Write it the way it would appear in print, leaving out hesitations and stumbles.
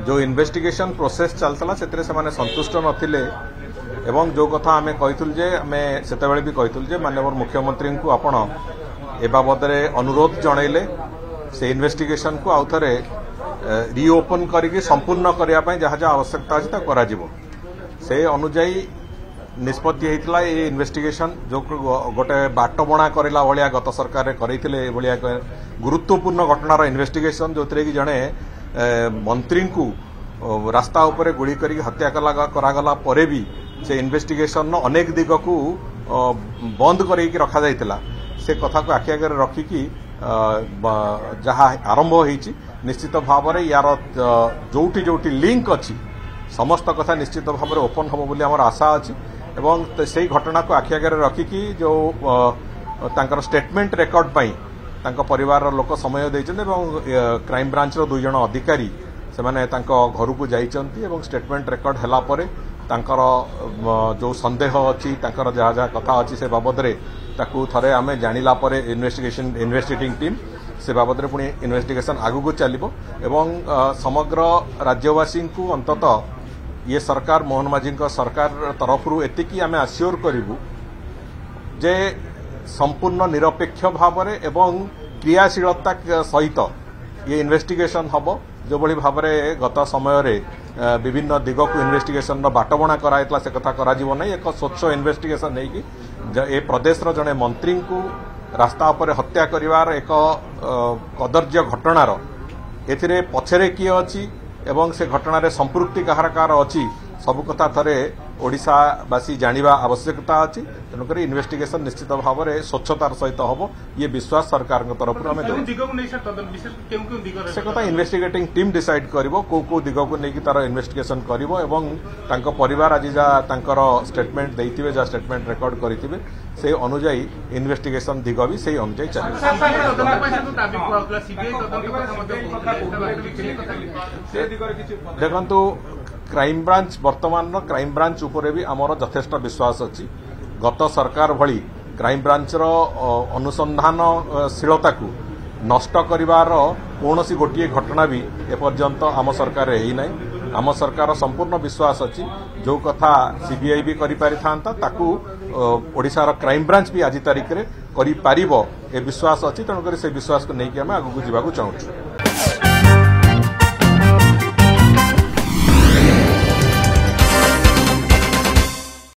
जो investigation process चलता से माने संतुष्ट नथिले एवं जो कथा आमे कहितुल जे आमे सेतेबेले भी कहितुल जे माननीय मुख्यमंत्री को आपण ए बाबदरे अनुरोध जणैले से इन्वेस्टिगेशन को आउ थरे रिओपन करके संपूर्ण करने जहाँ जहाँ आवश्यकता अच्छी करा जिवो से अनुजाई निष्पत्ति होता ये इन्वेस्टिगेशन जो गोटे बाट बणा करला भाया गत सरकार करते भाया गुरुत्वपूर्ण घटनार इन्वेस्टिगेशन जो कि जड़े मंत्री को रास्ता उपरे गुड़ी करी हत्या करागला परे भी से इन्वेस्टिगेशन अनेक दिग को बंद करके रखा जाइतिला से कथा को आखि आगे रखिकी जहाँ आरंभ होईची निश्चित भाव में यार जोटी जोटी लिंक अच्छी समस्त कथा निश्चित भाव में ओपन हम बोली आमर आशा अच्छी एवं से घटना को आखि आगे रखिकी जो तांकर स्टेटमेंट रेकर्ड पाई तांको परिवार लोक समय देइछन्ते एवं क्राइम ब्रांच रो 2 जण अधिकारी से माने तांको घर को जाइछन्ती एवं स्टेटमेंट रेकर्ड हला परे तांकर जो संदेह अच्छी तांकर जहाँ जहाँ कथा अच्छी से बाबद रे ताकू थरे आमे जानिला परे इन्वेस्टिगेटिंग टीम से बाबद रे पुणी इन्वेस्टिगेशन आगु चलिबो एवं समग्र राज्यवासी को अंततः ये सरकार मोहन माझी सरकार तरफ एतिकी आमे आश्योर करिबु जे संपूर्ण निरपेक्ष भाव में एवं क्रियाशीलता सहित ये इन्वेस्टिगेशन हम जो भली भाव में गत समय विभिन्न दिग को इन्वेस्टिगेशन बाटबणा कराइतला से कथा करा जीवो नहीं एक स्वच्छ इन्वेस्टिगेशन नहीं कि ए प्रदेश रो जने मंत्री को रास्ता पर हत्या करिवार एक कदर्य घटनार एथिरे पछरे किए अछि एवं से घटनार संपृक्ति कहार कार अछि सब कथा थरे ओडिशावासी जानिबा आवश्यकता अछि तेणुक इन्वेस्टिगेशन निश्चित भाव में स्वच्छतार सहित हम ये विश्वास सरकार तरफ से कथा इन्वेस्टिगेटिंग टीम डिसाइड करिवो को दिग को लेकिन तार इन्वेस्टिगेशन करिवो एवं तांको परिवार आज तांकर स्टेटमेंट देइथिबे जा स्टेटमेंट रेकर्ड करिथिबे से अनुजाई इन्वेस्टिगेशन दिग भी से अनुजाई चलिबो देखंतु क्राइम ब्रांच वर्तमान क्राइम ब्रांच उपरे भी आमर यथेष्ट विश्वास अच्छी गत सरकार भली क्राइम ब्रांच रो अनुसंधानशीलता को नष्ट करिवार कौनसी गोटे घटना भी एपर्यंत आम सरकार है ना आम सरकार संपूर्ण विश्वास अच्छी जो कथा सीबीआई भी करि पारि थांता ताकू ओडिशार क्राइम ब्रांच भी आज तारिख रे करि पारिबो ए विश्वास अच्छी तेणुकर से विश्वास को लेकिन आम आगू जावाक चाहूँ।